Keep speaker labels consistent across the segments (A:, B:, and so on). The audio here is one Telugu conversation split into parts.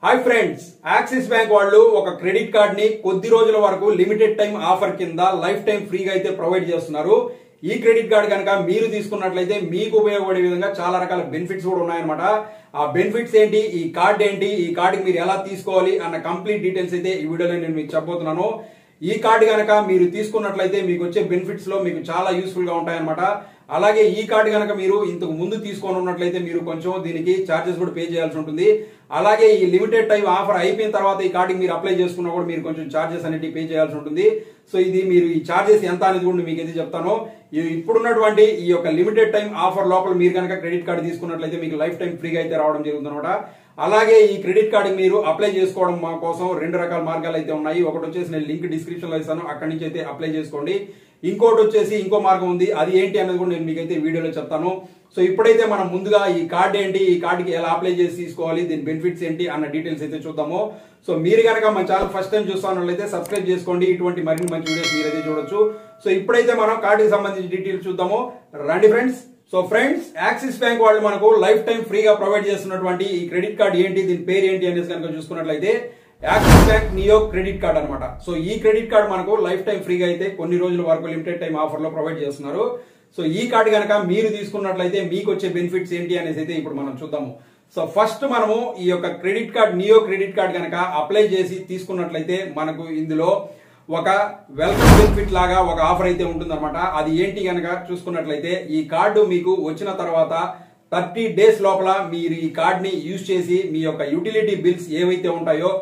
A: హాయ్ ఫ్రెండ్స్, యాక్సిస్ బ్యాంక్ వాళ్ళు ఒక క్రెడిట్ కార్డ్ ని కొద్ది రోజుల వరకు లిమిటెడ్ టైం ఆఫర్ కింద లైఫ్ టైం ఫ్రీగా అయితే ప్రొవైడ్ చేస్తున్నారు. ఈ క్రెడిట్ కార్డ్ కనుక మీరు తీసుకున్నట్లయితే మీకు ఉపయోగపడే విధంగా చాలా రకాల బెనిఫిట్స్ కూడా ఉన్నాయన్నమాట. ఆ బెనిఫిట్స్ ఏంటి, ఈ కార్డ్ ఏంటి, ఈ కార్డుకి మీరు ఎలా తీసుకోవాలి అన్న కంప్లీట్ డీటెయిల్స్ అయితే ఈ వీడియోలో నేను మీకు చెప్పబోతున్నాను. ఈ కార్డు కనుక మీరు తీసుకున్నట్లయితే మీకు వచ్చే బెనిఫిట్స్ లో మీకు చాలా యూస్ఫుల్ గా ఉంటాయన్నమాట. అలాగే ఈ కార్డు కనుక మీరు ఇంతకు ముందు తీసుకొని ఉన్నట్లయితే మీరు కొంచెం దీనికి చార్జెస్ కూడా పే చేయాల్సి ఉంటుంది. అలాగే ఈ లిమిటెడ్ టైం ఆఫర్ అయిపోయిన తర్వాత ఈ కార్డుకి మీరు అప్లై చేసుకున్నా కూడా మీరు కొంచెం చార్జెస్ అనేది పే చేయాల్సి ఉంటుంది. సో ఇది మీరు ఈ చార్జెస్ ఎంత అనేది కూడా మీకు అయితే చెప్తాను. ఇప్పుడున్నటువంటి ఈ యొక్క లిమిటెడ్ టైం ఆఫర్ లోపల మీరు కనుక క్రెడిట్ కార్డు తీసుకున్నట్లయితే మీకు లైఫ్ టైం ఫ్రీగా అయితే రావడం జరుగుతుంది అనమాట. అలాగే ఈ క్రెడిట్ కార్డు మీరు అప్లై చేసుకోవడం కోసం రెండు రకాల మార్గాలు అయితే ఉన్నాయి. ఒకటి వచ్చేసి నేను లింక్ డిస్క్రిప్షన్ లో ఇస్తాను, అక్కడి నుంచి అయితే అప్లై చేసుకోండి. ఇంకోటి వచ్చేసి ఇంకో మార్గం ఉంది, అది ఏంటి అనేది కూడా నేను మీకైతే వీడియోలో చెప్తాను. సో ఇప్పుడైతే మనం ముందుగా ఈ కార్డు ఏంటి, ఈ కార్డుకి ఎలా అప్లై చేసి తీసుకోవాలి, దీని బెనిఫిట్స్ ఏంటి అన్న డీటెయిల్స్ అయితే చూద్దాము. సో మీరు కనుక మన ఛానల్ ఫస్ట్ టైం చూస్తున్నట్లయితే సబ్స్క్రైబ్ చేసుకోండి, ఇటువంటి మరిన్ని మంచి వీడియోస్ మీరైతే చూడొచ్చు. సో ఇప్పుడైతే మనం కార్డుకి సంబంధించిన డీటెయిల్స్ చూద్దాము, రండి friends. So friends, axis bank వాళ్ళు మనకు లైఫ్ టైం ఫ్రీగా ప్రొవైడ్ చేస్తున్నటువంటి ఈ క్రెడిట్ కార్డు ఏంటి, దీని పేరు ఏంటి అనేసి కనుక చూసుకున్నట్లయితే axis bank neo credit card అనమాట. సో ఈ క్రెడిట్ కార్డ్ మనకు లైఫ్ టైం ఫ్రీగా అయితే కొన్ని రోజుల వరకు లిమిటెడ్ టైం ఆఫర్ లో ప్రొవైడ్ చేస్తున్నారు. సో ఈ కార్డు కనుక మీరు తీసుకున్నట్లయితే మీకు వచ్చే బెనిఫిట్స్ ఏంటి అనేసి అయితే ఇప్పుడు మనం చూద్దాము. సో ఫస్ట్ మనము ఈ యొక్క credit card neo credit card కనుక అప్లై చేసి తీసుకున్నట్లయితే మనకు ఇందులో ఒక వెల్కమ్ బెనిఫిట్ లాగా ఒక ఆఫర్ అయితే ఉంటుంది అనమాట. అది ఏంటి కనుక చూసుకున్నట్లయితే ఈ కార్డు మీకు వచ్చిన తర్వాత 30 days లోపల మీరు ఈ కార్డ్ ని యూజ్ చేసి మీ యొక్క యూటిలిటీ బిల్స్ ఏవైతే ఉంటాయో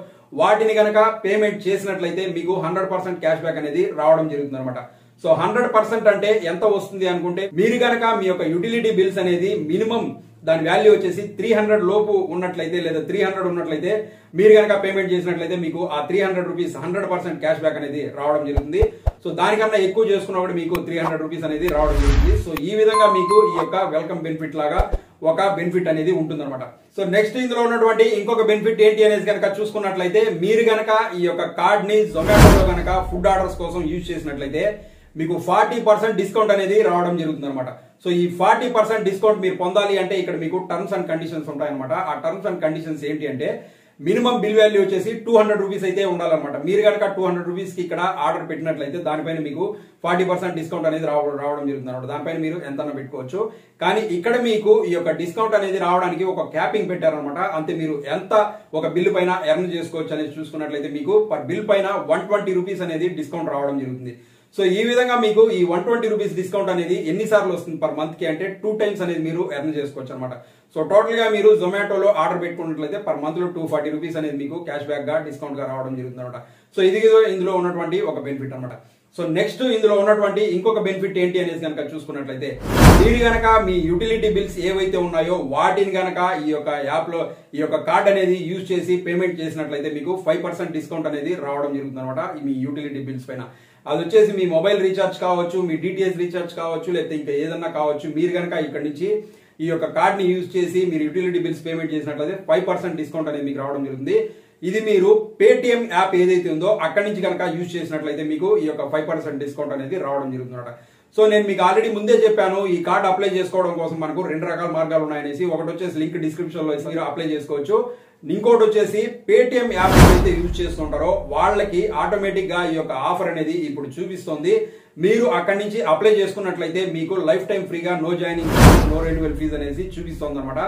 A: వాటిని కనుక పేమెంట్ చేసినట్లయితే మీకు 100% క్యాష్ బ్యాక్ అనేది రావడం జరుగుతుంది అనమాట. సో 100% అంటే ఎంత వస్తుంది అనుకుంటే, మీరు కనుక మీ యొక్క యూటిలిటీ బిల్స్ అనేది మినిమం దాని వాల్యూ వచ్చేసి 300 లోపు ఉన్నట్లయితే లేదా 300 ఉన్నట్లయితే మీరు కనుక పేమెంట్ చేసినట్లయితే మీకు ఆ 300 రూపీస్ 100% క్యాష్ బ్యాక్ అనేది రావడం జరుగుతుంది. సో దానికన్నా ఎక్కువ చేసుకున్నా కూడా మీకు 300 రూపీస్ అనేది రావడం జరుగుతుంది. సో ఈ విధంగా మీకు ఈ యొక్క వెల్కమ్ బెనిఫిట్ లాగా ఒక బెనిఫిట్ అనేది ఉంటుంది అనమాట. సో నెక్స్ట్ ఇందులో ఉన్నటువంటి ఇంకొక బెనిఫిట్ ఏంటి అనేది కనుక చూసుకున్నట్లయితే, మీరు కనుక ఈ యొక్క కార్డ్ ని జొమాటోలో కనుక ఫుడ్ ఆర్డర్స్ కోసం యూజ్ చేసినట్లయితే మీకు 40% డిస్కౌంట్ అనేది రావడం జరుగుతుంది అనమాట. సో ఈ 40% డిస్కౌంట్ మీరు పొందాలి అంటే ఇక్కడ మీకు టర్మ్స్ అండ్ కండిషన్స్ ఉంటాయన్నమాట. ఆ టర్మ్స్ అండ్ కండిషన్స్ ఏంటి అంటే, మినిమం బిల్ వాల్యూ వచ్చేసి 200 రూపీస్ అయితే ఉండాలన్నమాట. మీరు కనుక 200 రూపీస్ కి ఇక్కడ ఆర్డర్ పెట్టినట్లయితే దానిపైన మీకు 40% డిస్కౌంట్ అనేది రావడం జరుగుతుంది అనమాట. దానిపైన మీరు ఎంత పెట్టుకోవచ్చు. కానీ ఇక్కడ మీకు ఈ యొక్క డిస్కౌంట్ అనేది రావడానికి ఒక క్యాపింగ్ పెట్టారనమాట. అంతే మీరు ఎంత ఒక బిల్ పైన ఎర్న్ చేసుకోవచ్చు అనేది చూసుకున్నట్లయితే మీకు పర్ బిల్ పైన 120 రూపీస్ అనేది డిస్కౌంట్ రావడం జరుగుతుంది. సో ఈ విధంగా మీకు ఈ 120 రూపీస్ డిస్కౌంట్ అనేది ఎన్నిసార్లు వస్తుంది పర్ మంత్ కి అంటే 2 times అనేది మీరు ఎర్న్ చేసుకోవచ్చు అనమాట. సో టోటల్ గా మీరు జొమాటోలో ఆర్డర్ పెట్టుకున్నట్లయితే పర్ మంత్ లో 240 రూపీస్ అనేది మీకు క్యాష్ బ్యాక్ గా డిస్కౌంట్ గా రావడం జరుగుతుంది అనమాట. సో ఇది ఇందులో ఉన్నటువంటి ఒక బెనిఫిట్ అనమాట. సో నెక్స్ట్ ఇందులో ఉన్నటువంటి ఇంకొక బెనిఫిట్ ఏంటి అనేది కనుక చూసుకున్నట్లయితే, మీరు కనుక మీ యూటిలిటీ బిల్స్ ఏవైతే ఉన్నాయో వాటిని కనుక ఈ యొక్క యాప్ లో ఈ యొక్క కార్డ్ అనేది యూజ్ చేసి పేమెంట్ చేసినట్లయితే మీకు 5% డిస్కౌంట్ అనేది రావడం జరుగుతుంది అనమాట. మీ యూటిలిటీ బిల్స్ పైన అది వచ్చేసి మీ మొబైల్ రీఛార్జ్ కావచ్చు, మీ డిటిహెచ్ రీఛార్జ్ కావచ్చు, లేకపోతే ఇంకా ఏదన్నా కావచ్చు. మీరు కనుక ఇక్కడ నుంచి ఈ యొక్క కార్డ్ ని యూజ్ చేసి మీరు యూటిలిటీ బిల్స్ పేమెంట్ చేసినట్లయితే 5% డిస్కౌంట్ అనేది మీకు రావడం జరుగుతుంది. ఇది మీరు పేటిఎం యాప్ ఏదైతే ఉందో అక్కడి నుంచి కనుక యూజ్ చేసినట్లయితే మీకు ఈ యొక్క 5% డిస్కౌంట్ అనేది రావడం జరుగుతుంది. సో నేను మీకు ఆల్రెడీ ముందే చెప్పాను, ఈ కార్డ్ అప్లై చేసుకోవడం కోసం మనకు రెండు రకాల మార్గాలు ఉన్నాయనేసి. ఒకటి వచ్చేసి లింక్ డిస్క్రిప్షన్ లో మీరు అప్లై చేసుకోవచ్చు. ఇంకోటి వచ్చేసి పేటిఎం యాప్ ఏదైతే యూజ్ చేస్తుంటారో వాళ్ళకి ఆటోమేటిక్ గా ఈ యొక్క ఆఫర్ అనేది ఇప్పుడు చూపిస్తుంది. మీరు అక్కడి నుంచి అప్లై చేసుకున్నట్లయితే మీకు లైఫ్ టైం ఫ్రీగా no joining no renewal fees అనేది చూపిస్తుంది అనమాట.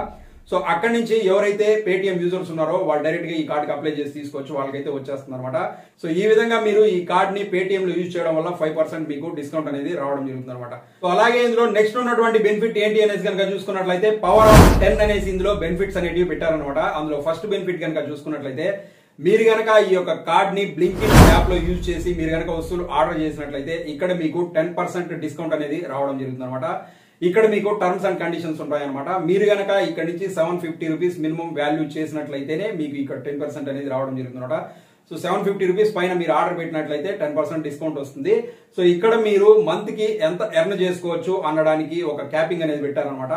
A: సో అక్కడి నుంచి ఎవరైతే పేటిఎం యూజర్స్ ఉన్నారో వాళ్ళు డైరెక్ట్ గా ఈ కార్డ్ కి అప్లై చేసి తీసుకోవచ్చు, వాళ్ళకైతే వచ్చేస్తుంది అనమాట. సో ఈ విధంగా మీరు ఈ కార్డ్ ని పేటిఎం లో యూజ్ చేయడం వల్ల 5% మీకు డిస్కౌంట్ అనేది రావడం జరుగుతుంది అనమాట. సో అలాగే ఇందులో నెక్స్ట్ ఉన్నటువంటి బెనిఫిట్ ఏంటి అనేది కనుక చూసుకున్నట్లయితే, పవర్ ఆఫ్ 10 అనేసి ఇందులో బెనిఫిట్స్ అనేవి పెట్టారనమాట. అందులో ఫస్ట్ బెనిఫిట్ కనుక చూసుకున్నట్లయితే, మీరు కనుక ఈ యొక్క కార్డ్ ని బ్లింకిట్ యాప్ లో యూజ్ చేసి మీరు కనుక వస్తువులు ఆర్డర్ చేసినట్లయితే ఇక్కడ మీకు 10% డిస్కౌంట్ అనేది రావడం జరుగుతుంది అనమాట. ఇక్కడ మీకు టర్మ్స్ అండ్ కండిషన్స్ ఉంటాయన్నమాట. మీరు కనుక ఇక్కడ నుంచి 750 రూపీస్ మినిమం వాల్యూ చేసినట్లయితేనే మీకు ఇక్కడ 10% అనేది రావడం జరుగుతుంది. సో 750 రూపీస్ పైన మీరు ఆర్డర్ పెట్టినట్లయితే 10% డిస్కౌంట్ వస్తుంది. సో ఇక్కడ మీరు మంత్ కి ఎంత ఎర్న్ చేసుకోవచ్చు అనడానికి ఒక క్యాపింగ్ అనేది పెట్టారనమాట.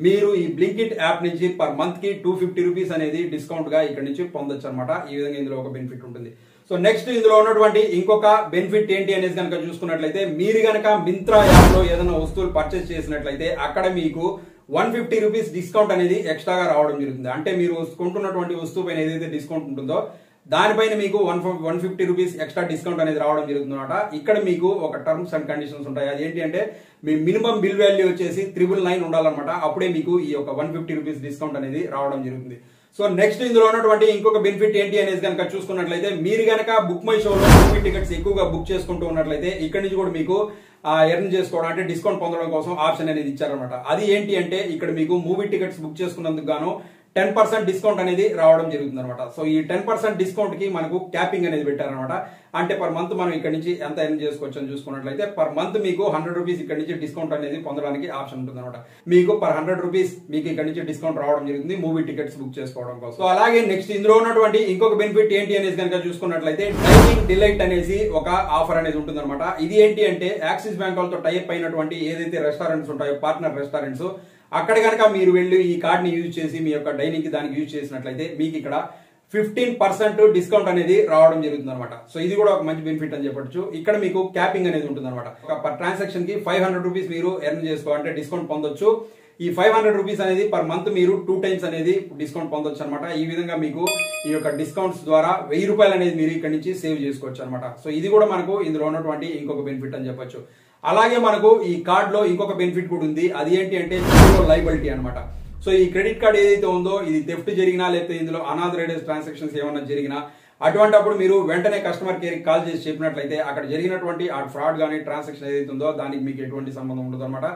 A: మీరు ఈ బ్లింకిట్ యాప్ నుంచి పర్ మంత్ కి 250 రూపీస్ అనేది డిస్కౌంట్ గా ఇక్కడ నుంచి పొందొచ్చు అనమాట. ఈ విధంగా ఇందులో ఒక బెనిఫిట్ ఉంటుంది. సో నెక్స్ట్ ఇందులో ఉన్నటువంటి ఇంకొక బెనిఫిట్ ఏంటి అనేది కనుక చూసుకున్నట్లయితే, మీరు కనుక మింత్రా యాప్ లో ఏదైనా వస్తువులు పర్చేస్ చేసినట్లయితే అక్కడ మీకు 150 రూపీస్ డిస్కౌంట్ అనేది ఎక్స్ట్రాగా రావడం జరుగుతుంది. అంటే మీరు కొంటున్నటువంటి వస్తువు పైన ఏదైతే డిస్కౌంట్ ఉంటుందో దానిపైన మీకు 150 రూపీస్ ఎక్స్ట్రా డిస్కౌంట్ అనేది రావడం జరుగుతుంది అనమాట. ఇక్కడ మీకు ఒక టర్మ్స్ అండ్ కండిషన్స్ ఉంటాయి. అది ఏంటి అంటే మీ మినిమం బిల్ వాల్యూ వచ్చేసి 999 ఉండాలన్నమాట. అప్పుడే మీకు ఈ యొక్క 150 రూపీస్ డిస్కౌంట్ అనేది రావడం జరుగుతుంది. సో నెక్స్ట్ ఇందులో ఉన్నటువంటి ఇంకొక బెనిఫిట్ ఏంటి అనేది కనుక చూసుకున్నట్లయితే మీరు కనుక బుక్ మై షోలో మూవీ టికెట్స్ ఎక్కువగా బుక్ చేసుకుంటూ ఉన్నట్లయితే ఇక్కడ నుంచి కూడా మీకు ఎర్న్ చేసుకోవడం అంటే డిస్కౌంట్ పొందడం కోసం ఆప్షన్ అనేది ఇచ్చారనమాట. అది ఏంటి అంటే ఇక్కడ మీకు మూవీ టికెట్స్ బుక్ చేసుకున్నందుకు గాను 10% డిస్కౌంట్ అనేది రావడం జరుగుతుంది అనమాట. సో ఈ 10% డిస్కౌంట్ కి మనకు క్యాపింగ్ అనేది పెట్టారనమాట. అంటే పర్ మంత్ మనం ఇక్కడ నుంచి ఎంత ఎర్న్ చేసుకోవచ్చు అని చూసుకున్నట్లయితే పర్ మంత్ మీకు 100 రూపీస్ ఇక్కడ నుంచి డిస్కౌంట్ అనేది పొందడానికి ఆప్షన్ ఉంటుంది అనమాట. మీకు పర్ 100 రూపీస్ మీకు ఇక్కడ నుంచి డిస్కౌంట్ రావడం జరుగుతుంది మూవీ టికెట్స్ బుక్ చేసుకోవడం కోసం. సో అలాగే నెక్స్ట్ ఇందులో ఉన్నటువంటి ఇంకొక బెనిఫిట్ ఏంటి అనేది కనుక చూసుకున్నట్లయితే డైనింగ్ డిలైట్ అనేసి ఒక ఆఫర్ అనేది ఉంటుంది అనమాట. ఇది ఏంటి అంటే యాక్సిస్ బ్యాంక్ వాళ్ళతో టైప్ అయినటువంటి ఏదైతే రెస్టారెంట్స్ ఉంటాయో పార్ట్నర్ రెస్టారెంట్స్ అక్కడ కనుక మీరు వెళ్ళి ఈ కార్డ్ ని యూజ్ చేసి మీ యొక్క డైనింగ్ కి దానికి యూజ్ చేసినట్లయితే మీకు ఇక్కడ 15% డిస్కౌంట్ అనేది రావడం జరుగుతుంది అనమాట. సో ఇది కూడా ఒక మంచి బెనిఫిట్ అని చెప్పొచ్చు. ఇక్కడ మీకు క్యాపింగ్ అనేది ఉంటుంది అనమాట. ఒక పర్ ట్రాన్సాక్షన్ కి 500 రూపీస్ మీరు ఎర్న్ చేసుకోవాలంటే డిస్కౌంట్ పొందొచ్చు. ఈ 500 రూపీస్ అనేది పర్ మంత్ మీరు 2 టైమ్స్ అనేది డిస్కౌంట్ పొందొచ్చు అనమాట. ఈ విధంగా మీకు ఈ యొక్క డిస్కౌంట్స్ ద్వారా 1000 రూపాయలు అనేది మీరు ఇక్కడ నుంచి సేవ్ చేసుకోవచ్చు అనమాట. సో ఇది కూడా మనకు ఇందులో ఉన్నటువంటి ఇంకొక బెనిఫిట్ అని చెప్పొచ్చు. అలాగే మనకు ఈ కార్డ్ లో ఇంకొక బెనిఫిట్ కూడా ఉంది. అది ఏంటి అంటే జీరో లైబిలిటీ అనమాట. సో ఈ క్రెడిట్ కార్డ్ ఏదైతే ఉందో ఇది థెఫ్ట్ జరిగినా లేకపోతే ఇందులో అనాథరైజ్డ్ ట్రాన్సాక్షన్స్ ఏమన్నా జరిగినా అటువంటి అప్పుడు మీరు వెంటనే కస్టమర్ కేర్ కాల్ చేసి చెప్పినట్లయితే అక్కడ జరిగినటువంటి ఆ ఫ్రాడ్ గానీ ట్రాన్సాక్షన్ ఏదైతే ఉందో దానికి మీకు ఎటువంటి సంబంధం ఉండదు అనమాట.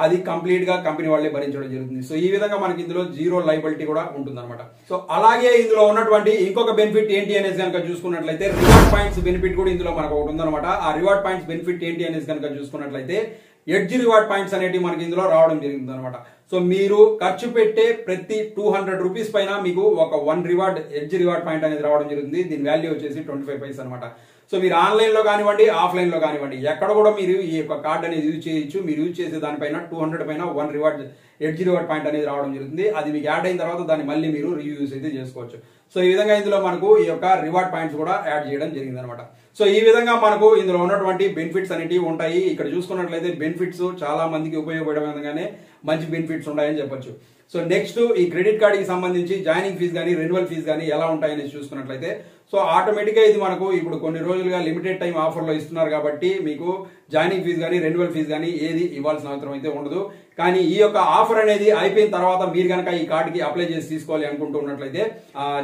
A: అది కంప్లీట్ గా కంపెనీ వాళ్ళే భరించడం జరుగుతుంది. సో ఈ విధంగా మనకి ఇందులో జీరో లైబిలిటీ కూడా ఉంటుంది అనమాట. సో అలాగే ఇందులో ఉన్నటువంటి ఇంకొక బెనిఫిట్ ఏంటి అనేది కనుక చూసుకున్నట్లయితే రివార్డ్ పాయింట్స్ బెనిఫిట్ కూడా ఇందులో మనకు ఒకటి ఉందన్నమాట. ఆ రివార్డ్ పాయింట్స్ బెనిఫిట్ ఏంటి అనేది కనుక చూసుకున్నట్లయితే ఎడ్జ్ రివార్డ్ పాయింట్స్ అనేవి మనకి ఇందులో రావడం జరుగుతుంది అనమాట. సో మీరు ఖర్చు పెట్టే ప్రతి 200 రూపీస్ పైన మీకు ఒక 1 రివార్డ్ ఎడ్జ్ రివార్డ్ పాయింట్ అనేది రావడం జరుగుతుంది. దీని వాల్యూ వచ్చేసి 25 పైసా అనమాట. సో మీరు ఆన్లైన్ లో కానివ్వండి ఆఫ్లైన్ లో కానివ్వండి ఎక్కడ కూడా మీరు ఈ యొక్క కార్డ్ అనేది యూజ్ చేయొచ్చు. మీరు యూజ్ చేసే దానిపైన 200 పైన 1 రివార్డ్ ఎడ్జ్ రివార్డ్ పాయింట్ అనేది రావడం జరుగుతుంది. అది మీకు యాడ్ అయిన తర్వాత దాన్ని మళ్ళీ మీరు రీయూజ్ అయితే చేసుకోవచ్చు. సో ఈ విధంగా ఇందులో మనకు ఈ యొక్క రివార్డ్ పాయింట్స్ కూడా యాడ్ చేయడం జరిగింది అనమాట. సో ఈ విధంగా మనకు ఇందులో ఉన్నటువంటి బెనిఫిట్స్ అనేటివి ఉంటాయి. ఇక్కడ చూసుకున్నట్లయితే బెనిఫిట్స్ చాలా మందికి ఉపయోగపడే విధంగానే మంచి బెనిఫిట్స్ ఉంటాయని చెప్పొచ్చు. సో నెక్స్ట్ ఈ క్రెడిట్ కార్డ్ కి సంబంధించి జాయినింగ్ ఫీజు కానీ రెన్యువల్ ఫీజు కానీ ఎలా ఉంటాయని చూసుకున్నట్లయితే సో ఆటోమేటిక్ గా ఇది మనకు ఇప్పుడు కొన్ని రోజులుగా లిమిటెడ్ టైం ఆఫర్ లో ఇస్తున్నారు కాబట్టి మీకు జాయినింగ్ ఫీజు కానీ రెన్యువల్ ఫీజు కానీ ఏది ఇవ్వాల్సిన అవసరం అయితే ఉండదు. కానీ ఈ యొక్క ఆఫర్ అనేది అయిపోయిన తర్వాత మీరు కనుక ఈ కార్డ్ కి అప్లై చేసి తీసుకోవాలి అనుకుంటున్నట్లయితే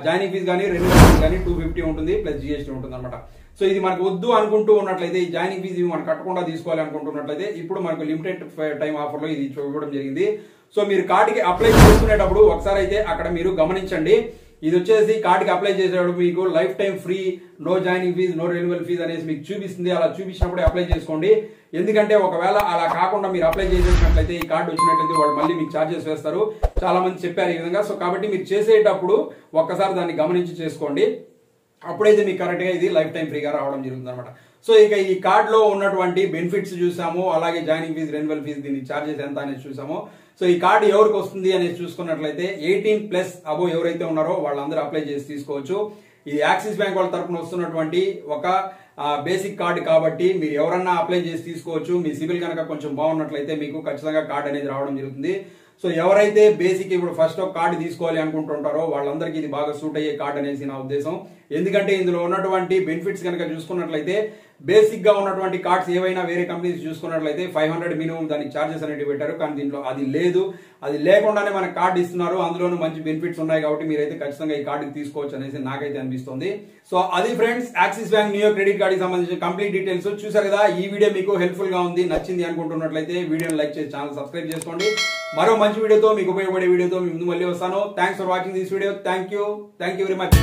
A: జాయినింగ్ ఫీజు కానీ రెన్యువల్ ఫీజు కానీ 250 ఉంటుంది ప్లస్ GST ఉంటుంది అనమాట. సో ఇది మనకు వద్దు అనుకుంటూ ఉన్నట్లయితే ఈ జాయినింగ్ ఫీజు మనం కట్టకుండా తీసుకోవాలి అనుకుంటున్నట్లయితే ఇప్పుడు మనకు లిమిటెడ్ టైం ఆఫర్ లో ఇది ఇవ్వడం జరిగింది. సో మీరు కార్డుకి అప్లై చేసుకునేటప్పుడు ఒకసారి అయితే అక్కడ మీరు గమనించండి. ఇది వచ్చేసి కార్డుకి అప్లై చేసేటప్పుడు మీకు life time free, no joining fee, no renewal fee అనేసి మీకు చూపిస్తుంది. అలా చూపించినప్పుడే అప్లై చేసుకోండి. ఎందుకంటే ఒకవేళ అలా కాకుండా మీరు అప్లై చేసేసినట్లయితే ఈ కార్డు వచ్చినట్లయితే వాళ్ళు మళ్ళీ మీకు ఛార్జెస్ వేస్తారు. చాలా మంది చెప్పారు ఈ విధంగా. సో కాబట్టి మీరు చేసేటప్పుడు ఒక్కసారి దాన్ని గమనించి చేసుకోండి. అప్పుడైతే మీకు కరెక్ట్ గా ఇది లైఫ్ టైం ఫ్రీగా రావడం జరుగుతుంది అనమాట. సో ఇక ఈ కార్డ్ లో ఉన్నటువంటి బెనిఫిట్స్ చూసాము, అలాగే జాయినింగ్ ఫీజు రెన్యువల్ ఫీజు దీని చార్జెస్ ఎంత అనేది చూసాము. సో ఈ కార్డు ఎవరికి వస్తుంది అనేది చూసుకున్నట్లయితే 18+ అబోవ్ ఎవరైతే ఉన్నారో వాళ్ళందరూ అప్లై చేసి తీసుకోవచ్చు. ఇది యాక్సిస్ బ్యాంక్ వాళ్ళ తరఫున వస్తున్నటువంటి ఒక బేసిక్ కార్డు కాబట్టి మీరు ఎవరన్నా అప్లై చేసి తీసుకోవచ్చు. మీ సిబిల్ కనుక కొంచెం బాగున్నట్లయితే మీకు ఖచ్చితంగా కార్డు అనేది రావడం జరుగుతుంది. సో ఎవరైతే బేసిక్ ఇప్పుడు ఫస్ట్ ఒక కార్డు తీసుకోవాలి అనుకుంటుంటారో వాళ్ళందరికీ ఇది బాగా సూట్ అయ్యే కార్డు అనేసి నా ఉద్దేశం. ఎందుకంటే ఇందులో ఉన్నటువంటి బెనిఫిట్స్ కనుక చూసుకున్నట్లయితే బేసిక్ గా ఉన్నటువంటి కార్డ్స్ ఏవైనా వేరే కంపెనీస్ చూసుకున్నట్లయితే 500 మినిమం దానికి చార్జెస్ అనేవి పెట్టారు. కానీ దీంట్లో అది లేదు. అది లేకుండానే మనకు కార్డు ఇస్తున్నారు. అందులోనూ మంచి బెనిఫిట్స్ ఉన్నాయి కాబట్టి మీరైతే ఖచ్చితంగా ఈ కార్డు తీసుకోవచ్చు అనేసి నాకైతే అనిపిస్తుంది. సో అది friends axis bank neo credit card కి సంబంధించిన కంప్లీట్ డీటెయిల్స్ చూసారు కదా. ఈ వీడియో మీకు హెల్ప్ఫుల్ గా ఉంది, నచ్చింది అనుకుంటున్నట్లయితే వీడియోని లైక్ చేసి ఛానల్ సబ్స్క్రైబ్ చేసుకోండి. మరో మంచి వీడియోతో మీకు ఉపయోగపడే వీడియోతో మీ ముందు మళ్ళీ వస్తాను. Thanks for watching this video. Thank you very much.